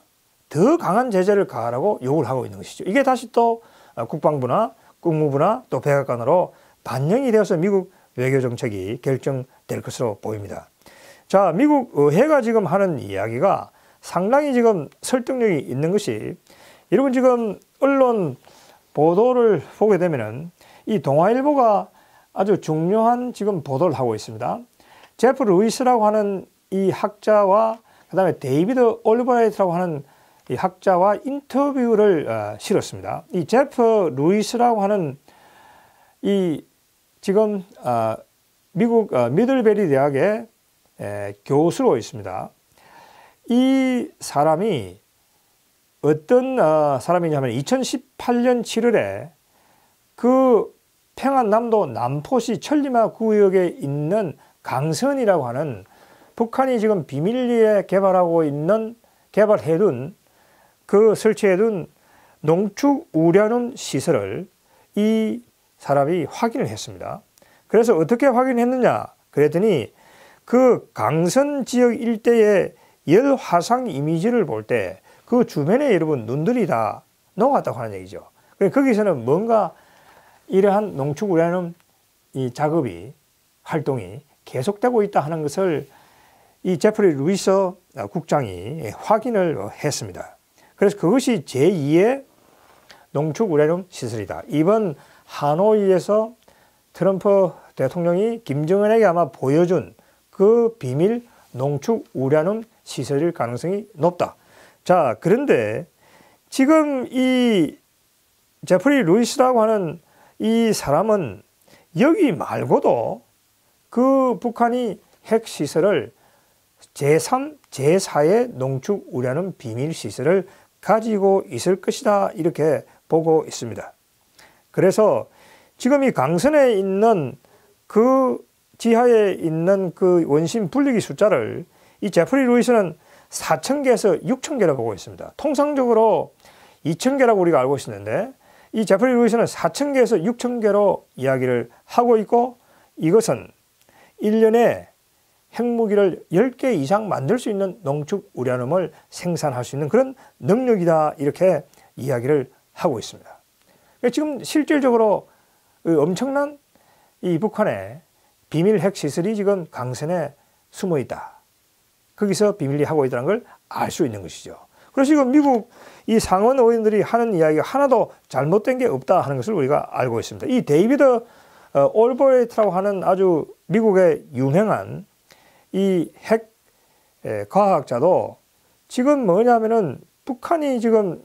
더 강한 제재를 가하라고 요구를 하고 있는 것이죠. 이게 다시 또 국방부나 국무부나 또 백악관으로 반영이 되어서 미국 외교정책이 결정될 것으로 보입니다. 자, 미국 의회가 지금 하는 이야기가 상당히 지금 설득력이 있는 것이 여러분 지금 언론 보도를 보게 되면은 이 동아일보가 아주 중요한 지금 보도를 하고 있습니다. 제프 루이스라고 하는 이 학자와 그 다음에 데이비드 올브라이트라고 하는 이 학자와 인터뷰를 실었습니다. 이 제프 루이스라고 하는 이 지금 미국 미들베리 대학의 교수로 있습니다. 이 사람이 어떤 사람이냐면 2018년 7월에 그 평안남도 남포시 천리마 구역에 있는 강선이라고 하는 북한이 지금 비밀리에 개발해둔 그 설치해둔 농축 우라늄 시설을 이 사람이 확인을 했습니다. 그래서 어떻게 확인했느냐 그랬더니 그 강선 지역 일대의 열 화상 이미지를 볼 때 그 주변에 여러분 눈들이 다 녹았다고 하는 얘기죠. 거기서는 뭔가 이러한 농축 우라늄 이 작업이 활동이 계속되고 있다 하는 것을 이 제프리 루이스 국장이 확인을 했습니다. 그래서 그것이 제2의 농축 우라늄 시설이다. 이번 하노이에서 트럼프 대통령이 김정은에게 아마 보여준 그 비밀 농축 우라늄 시설일 가능성이 높다. 자, 그런데 지금 이 제프리 루이스라고 하는 이 사람은 여기 말고도 그 북한이 핵시설을 제3, 제4의 농축 우라늄 비밀 시설을 가지고 있을 것이다 이렇게 보고 있습니다. 그래서 지금 이 강선에 있는 그 지하에 있는 그 원심 분리기 숫자를 이 제프리 루이스는 4,000개에서 6,000개라고 보고 있습니다. 통상적으로 2,000개라고 우리가 알고 있었는데 이 제프리 루이스는 4,000개에서 6,000개로 이야기를 하고 있고 이것은 1년에 핵무기를 10개 이상 만들 수 있는 농축 우라늄을 생산할 수 있는 그런 능력이다 이렇게 이야기를 하고 있습니다. 지금 실질적으로 엄청난 이 북한의 비밀 핵시설이 지금 강선에 숨어 있다. 거기서 비밀리 하고 있다는 걸 알 수 있는 것이죠. 그래서 지금 미국 이 상원 의원들이 하는 이야기가 하나도 잘못된 게 없다 하는 것을 우리가 알고 있습니다. 이 데이비드 올브레이트라고 하는 아주 미국의 유명한 이 핵 과학자도 지금 뭐냐면은 북한이 지금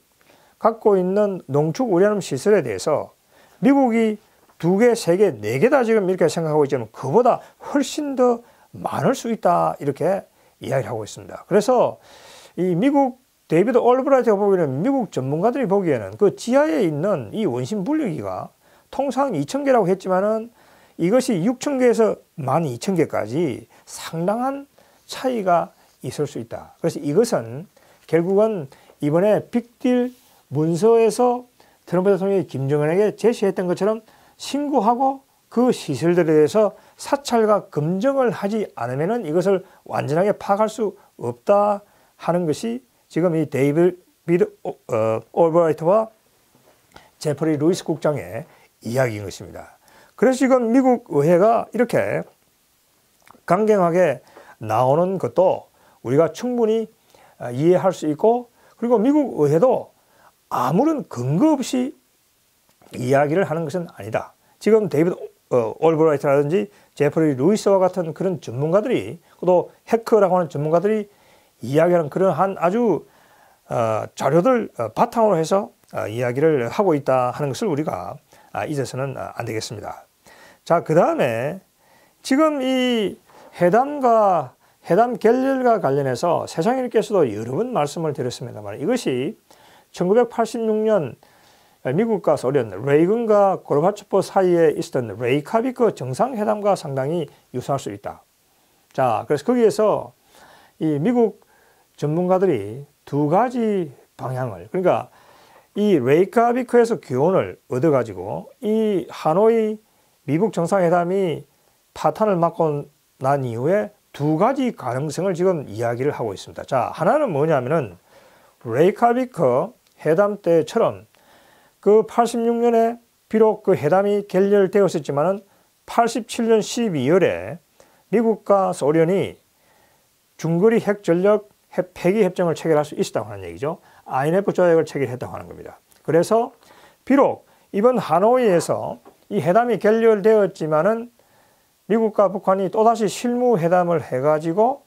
갖고 있는 농축 우라늄 시설에 대해서 미국이 2개, 3개, 4개다 지금 이렇게 생각하고 있지만 그보다 훨씬 더 많을 수 있다 이렇게 이야기를 하고 있습니다. 그래서 이 미국 데이비드 올브라이트가 보기에는 미국 전문가들이 보기에는 그 지하에 있는 이 원심 분리기가 통상 2,000개라고 했지만은 이것이 6,000개에서 12,000개까지 상당한 차이가 있을 수 있다. 그래서 이것은 결국은 이번에 빅딜 문서에서 트럼프 대통령이 김정은에게 제시했던 것처럼 신고하고 그 시설들에 대해서 사찰과 검증을 하지 않으면 이것을 완전하게 파악할 수 없다 하는 것이 지금 이 데이비드 올브라이트와 제퍼리 루이스 국장의 이야기인 것입니다. 그래서 지금 미국 의회가 이렇게 강경하게 나오는 것도 우리가 충분히 이해할 수 있고, 그리고 미국 의회도 아무런 근거 없이 이야기를 하는 것은 아니다. 지금 데이비드 올브라이트라든지 제퍼리 루이스와 같은 그런 전문가들이, 또 해커라고 하는 전문가들이 이야기하는 그러한 아주 자료들 바탕으로 해서 이야기를 하고 있다 하는 것을 우리가 잊어서는 안 되겠습니다. 자, 그 다음에 지금 이 회담 결렬과 관련해서 세상일께서도 여러 번 말씀을 드렸습니다만, 이것이 1986년 미국과 소련, 레이건과 고르바초프 사이에 있었던 레이카비크 정상회담과 상당히 유사할 수 있다. 자, 그래서 거기에서 이 미국 전문가들이 2가지 방향을, 그러니까 이 레이카비크에서 교훈을 얻어가지고 이 하노이 미국 정상회담이 파탄을 맞고 난 이후에 2가지 가능성을 지금 이야기를 하고 있습니다. 자, 하나는 뭐냐면은 레이카비크 회담 때처럼 그 86년에 비록 그 회담이 결렬되었었지만은 87년 12월에 미국과 소련이 중거리 핵전력 폐기 협정을 체결할 수 있었다고 하는 얘기죠. INF 조약을 체결했다고 하는 겁니다. 그래서 비록 이번 하노이에서 이 회담이 결렬되었지만은 미국과 북한이 또다시 실무 회담을 해가지고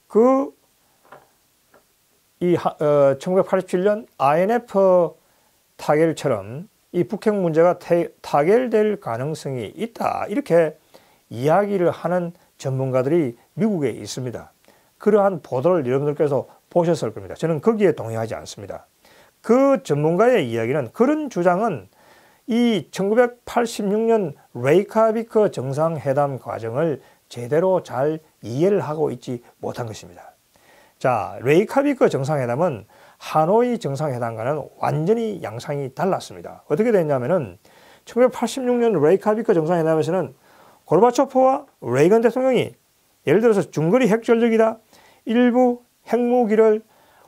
그 1987년 INF 타결처럼 이 북핵 문제가 타결될 가능성이 있다, 이렇게 이야기를 하는 전문가들이 미국에 있습니다. 그러한 보도를 여러분들께서 보셨을 겁니다. 저는 거기에 동의하지 않습니다. 그 전문가의 이야기는, 그런 주장은 이 1986년 레이카비크 정상회담 과정을 제대로 잘 이해를 하고 있지 못한 것입니다. 자, 레이카비크 정상회담은 하노이 정상회담과는 완전히 양상이 달랐습니다. 어떻게 됐냐면은 1986년 레이카비크 정상회담에서는 고르바초프와 레이건 대통령이 예를 들어서 중거리 핵전력이다, 일부 핵무기를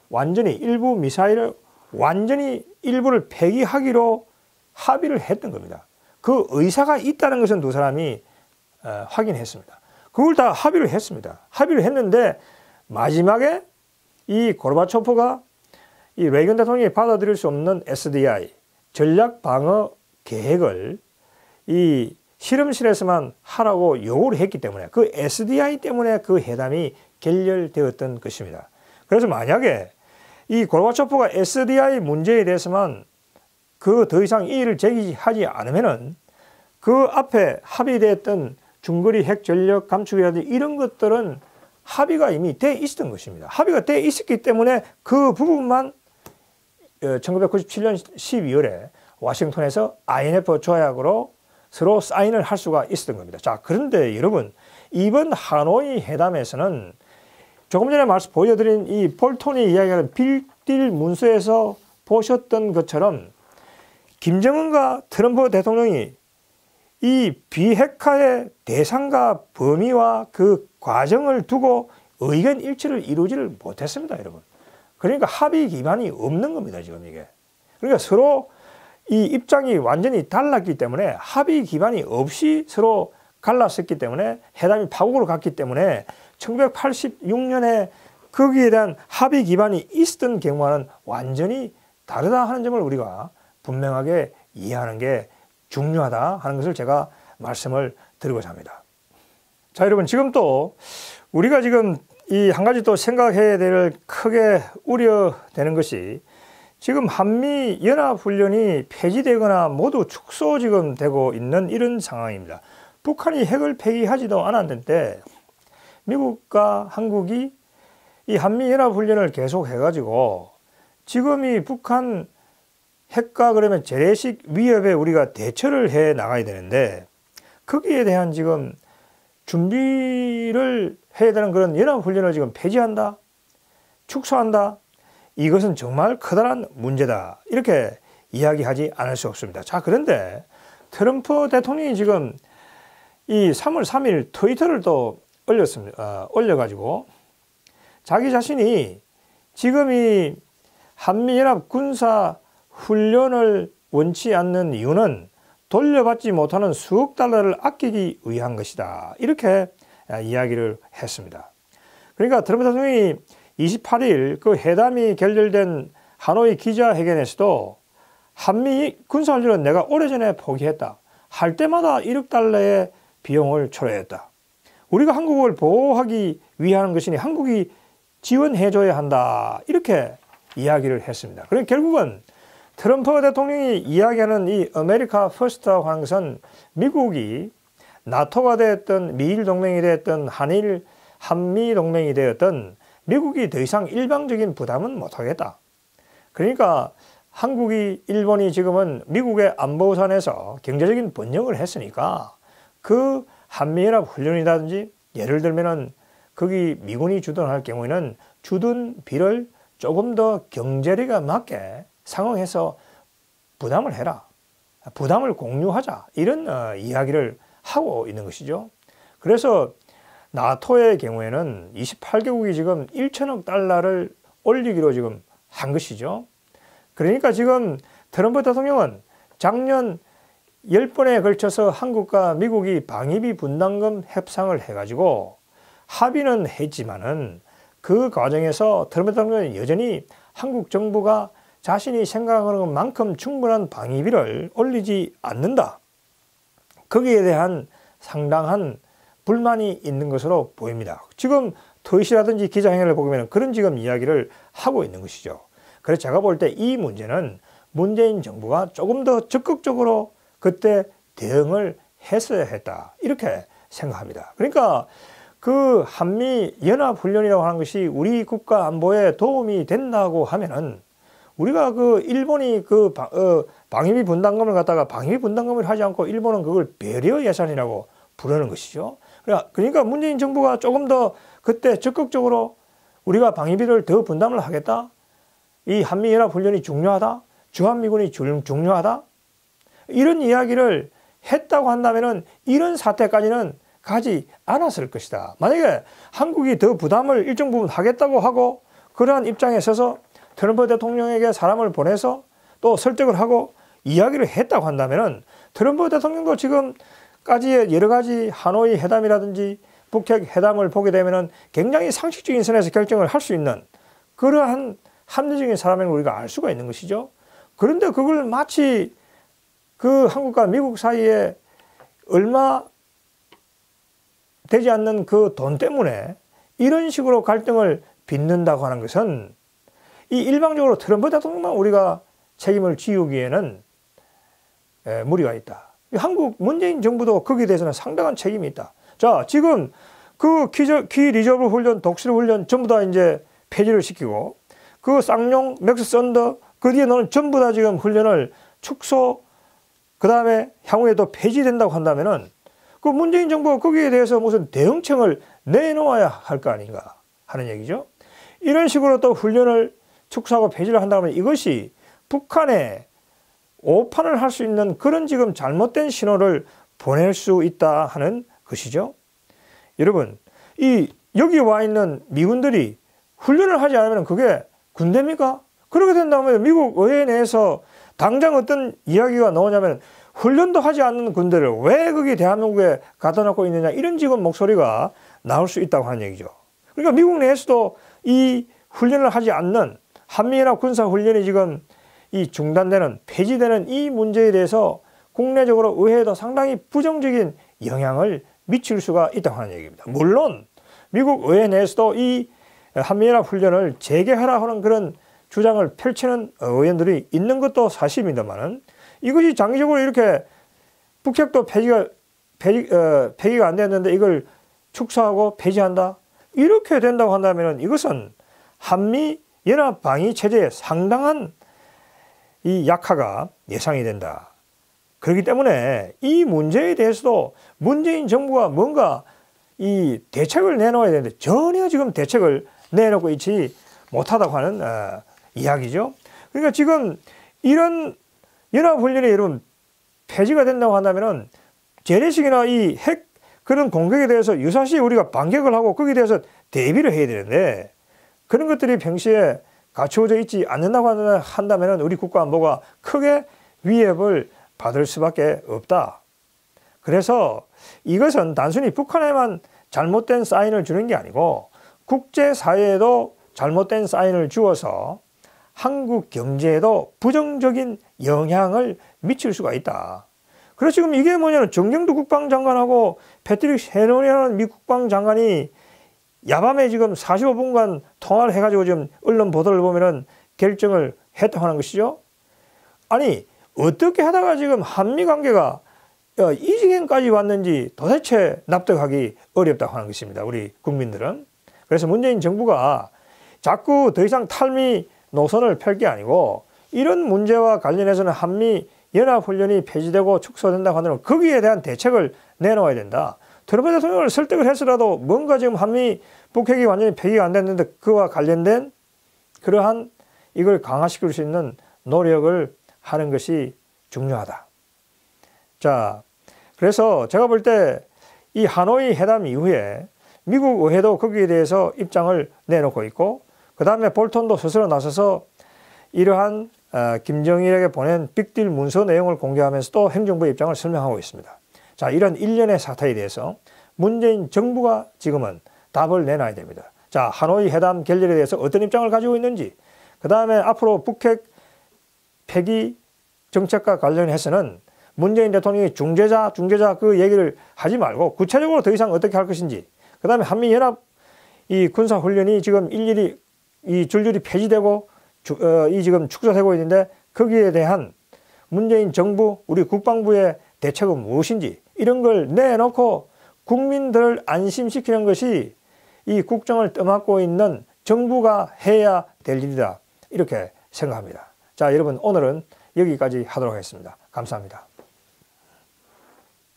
완전히, 일부 미사일을 완전히 일부를 폐기하기로 합의를 했던 겁니다. 그 의사가 있다는 것은 2 사람이 확인했습니다. 그걸 다 합의를 했습니다. 합의를 했는데 마지막에 이 고르바초프가 이 레이건 대통령이 받아들일 수 없는 SDI 전략방어 계획을 이 실험실에서만 하라고 요구를 했기 때문에, 그 SDI 때문에 그 회담이 결렬되었던 것입니다. 그래서 만약에 이 고르바초프가 SDI 문제에 대해서만 그 더 이상 이의를 제기하지 않으면은 그 앞에 합의됐던 중거리 핵 전력 감축이라든지 이런 것들은 합의가 이미 돼 있었던 것입니다. 합의가 돼 있었기 때문에 그 부분만 1997년 12월에 워싱턴에서 INF 조약으로 서로 사인을 할 수가 있었던 겁니다. 자, 그런데 여러분, 이번 하노이 회담에서는 조금 전에 보여드린 이 볼턴이 이야기하는 빅딜 문서에서 보셨던 것처럼 김정은과 트럼프 대통령이 이 비핵화의 대상과 범위와 그 과정을 두고 의견 일치를 이루지를 못했습니다, 여러분. 그러니까 합의 기반이 없는 겁니다, 지금 이게. 그러니까 서로 이 입장이 완전히 달랐기 때문에, 합의 기반이 없이 서로 갈랐었기 때문에, 회담이 파국으로 갔기 때문에 1986년에 거기에 대한 합의 기반이 있었던 경우와는 완전히 다르다 하는 점을 우리가 분명하게 이해하는 게 중요하다 하는 것을 제가 말씀을 드리고자 합니다. 자, 여러분, 지금 또 우리가 지금 이 한 가지 또 생각해야 될 크게 우려되는 것이, 지금 한미 연합훈련이 폐지되거나 모두 축소 지금 되고 있는 이런 상황입니다. 북한이 핵을 폐기하지도 않았는데 미국과 한국이 이 한미 연합훈련을 계속 해가지고 지금 이 북한 핵과 그러면 재래식 위협에 우리가 대처를 해 나가야 되는데 거기에 대한 지금 준비를 해야 되는 그런 연합훈련을 지금 폐지한다, 축소한다. 이것은 정말 커다란 문제다. 이렇게 이야기하지 않을 수 없습니다. 자, 그런데 트럼프 대통령이 지금 이 3월 3일 트위터를 또 올려가지고 자기 자신이 지금 이 한미연합 군사 훈련을 원치 않는 이유는 돌려받지 못하는 수억 달러를 아끼기 위한 것이다. 이렇게 이야기를 했습니다. 그러니까 트럼프 대통령이 28일 그 회담이 결렬된 하노이 기자회견에서도 한미 군사훈련은 내가 오래전에 포기했다. 할 때마다 1억 달러의 비용을 초래했다. 우리가 한국을 보호하기 위한 것이니 한국이 지원해줘야 한다. 이렇게 이야기를 했습니다. 그러니까 결국은 트럼프 대통령이 이야기하는 이 아메리카 퍼스트라고 하는 것은 미국이 나토가 되었던 미일 동맹이 되었던 한일 한미 동맹이 되었던 미국이 더 이상 일방적인 부담은 못하겠다. 그러니까 한국이 일본이 지금은 미국의 안보선에서 경제적인 번영을 했으니까 그 한미연합 훈련이라든지 예를 들면은 거기 미군이 주둔할 경우에는 주둔비를 조금 더 경제력에 맞게 상응해서 부담을 해라. 부담을 공유하자. 이런 이야기를 하고 있는 것이죠. 그래서 나토의 경우에는 28개국이 지금 1천억 달러를 올리기로 지금 한 것이죠. 그러니까 지금 트럼프 대통령은 작년 10번에 걸쳐서 한국과 미국이 방위비 분담금 협상을 해가지고 합의는 했지만은 그 과정에서 트럼프 대통령은 여전히 한국 정부가 자신이 생각하는 것만큼 충분한 방위비를 올리지 않는다. 거기에 대한 상당한 불만이 있는 것으로 보입니다. 지금 트윗이라든지 기자회견을 보면 그런 지금 이야기를 하고 있는 것이죠. 그래서 제가 볼 때 이 문제는 문재인 정부가 조금 더 적극적으로 그때 대응을 했어야 했다. 이렇게 생각합니다. 그러니까 그 한미 연합훈련이라고 하는 것이 우리 국가 안보에 도움이 된다고 하면은 우리가 그 일본이 그 방위비 분담금을 갖다가 방위비 분담금을 하지 않고 일본은 그걸 배려 예산이라고 부르는 것이죠. 그러니까 문재인 정부가 조금 더 그때 적극적으로 우리가 방위비를 더 분담을 하겠다. 이 한미연합훈련이 중요하다. 주한미군이 중요하다. 이런 이야기를 했다고 한다면은 이런 사태까지는 가지 않았을 것이다. 만약에 한국이 더 부담을 일정 부분 하겠다고 하고 그러한 입장에 서서 트럼프 대통령에게 사람을 보내서 또 설득을 하고 이야기를 했다고 한다면은 트럼프 대통령도 지금까지의 여러 가지 하노이 회담이라든지 북핵 회담을 보게 되면은 굉장히 상식적인 선에서 결정을 할 수 있는 그러한 합리적인 사람을 우리가 알 수가 있는 것이죠. 그런데 그걸 마치 그 한국과 미국 사이에 얼마 되지 않는 그 돈 때문에 이런 식으로 갈등을 빚는다고 하는 것은 이 일방적으로 트럼프 대통령만 우리가 책임을 지우기에는 무리가 있다. 한국 문재인 정부도 거기에 대해서는 상당한 책임이 있다. 자, 지금 그 키 리저브 훈련, 독실 훈련 전부 다 이제 폐지를 시키고 그 쌍용, 맥스 썬더 그 뒤에 너는 전부 다 지금 훈련을 축소 그 다음에 향후에 또 폐지된다고 한다면은 그 문재인 정부가 거기에 대해서 무슨 대응책을 내놓아야 할 거 아닌가 하는 얘기죠. 이런 식으로 또 훈련을 축소하고 폐지를 한다면 이것이 북한에 오판을 할 수 있는 그런 지금 잘못된 신호를 보낼 수 있다 하는 것이죠. 여러분, 여기 와 있는 미군들이 훈련을 하지 않으면 그게 군대입니까? 그렇게 된다면 미국 의회 내에서 당장 어떤 이야기가 나오냐면 훈련도 하지 않는 군대를 왜 거기 대한민국에 갖다 놓고 있느냐 이런 지금 목소리가 나올 수 있다고 하는 얘기죠. 그러니까 미국 내에서도 이 훈련을 하지 않는 한미연합 군사훈련이 지금 이 중단되는 폐지되는 이 문제에 대해서 국내적으로 의회에도 상당히 부정적인 영향을 미칠 수가 있다고 하는 얘기입니다. 물론 미국 의회 내에서도 이 한미연합 훈련을 재개하라 하는 그런 주장을 펼치는 의원들이 있는 것도 사실입니다만은 이것이 장기적으로 이렇게 북핵도 폐기가 안 됐는데 이걸 축소하고 폐지한다? 이렇게 된다고 한다면 이것은 한미 연합 방위 체제에 상당한 이 약화가 예상이 된다. 그렇기 때문에 이 문제에 대해서도 문재인 정부가 뭔가 이 대책을 내놓아야 되는데 전혀 지금 대책을 내놓고 있지 못하다고 하는 이야기죠. 그러니까 지금 이런 연합훈련이 여러분 폐지가 된다고 한다면은 재래식이나 이 핵 그런 공격에 대해서 유사시 우리가 반격을 하고 거기에 대해서 대비를 해야 되는데 그런 것들이 평시에 갖추어져 있지 않는다고 한다면 우리 국가안보가 크게 위협을 받을 수밖에 없다. 그래서 이것은 단순히 북한에만 잘못된 사인을 주는 게 아니고 국제사회에도 잘못된 사인을 주어서 한국 경제에도 부정적인 영향을 미칠 수가 있다. 그래서 지금 이게 뭐냐면 정경두 국방장관하고 패트릭 해넌이라는 미 국방장관이 야밤에 지금 45분간 통화를 해가지고 지금 언론 보도를 보면은 결정을 했다고 하는 것이죠. 아니, 어떻게 하다가 지금 한미 관계가 이 지경까지 왔는지 도대체 납득하기 어렵다고 하는 것입니다. 우리 국민들은. 그래서 문재인 정부가 자꾸 더 이상 탈미 노선을 펼 게 아니고 이런 문제와 관련해서는 한미 연합훈련이 폐지되고 축소된다고 하면 거기에 대한 대책을 내놓아야 된다. 트럼프 대통령을 설득을 해서라도 뭔가 지금 한미 북핵이 완전히 폐기가 안 됐는데 그와 관련된 그러한 이걸 강화시킬 수 있는 노력을 하는 것이 중요하다. 자, 그래서 제가 볼 때 이 하노이 회담 이후에 미국 의회도 거기에 대해서 입장을 내놓고 있고 그 다음에 볼턴도 스스로 나서서 이러한 김정일에게 보낸 빅딜 문서 내용을 공개하면서도 행정부의 입장을 설명하고 있습니다. 자, 이런 일련의 사태에 대해서 문재인 정부가 지금은 답을 내놔야 됩니다. 자, 하노이 회담 결렬에 대해서 어떤 입장을 가지고 있는지, 그 다음에 앞으로 북핵 폐기 정책과 관련해서는 문재인 대통령이 중재자 그 얘기를 하지 말고 구체적으로 더 이상 어떻게 할 것인지, 그 다음에 한미연합 이 군사훈련이 지금 일일이 이 줄줄이 폐지되고 이 지금 축소되고 있는데 거기에 대한 문재인 정부, 우리 국방부의 대책은 무엇인지 이런 걸 내놓고 국민들을 안심시키는 것이 이 국정을 떠맡고 있는 정부가 해야 될 일이다. 이렇게 생각합니다. 자, 여러분 오늘은 여기까지 하도록 하겠습니다. 감사합니다.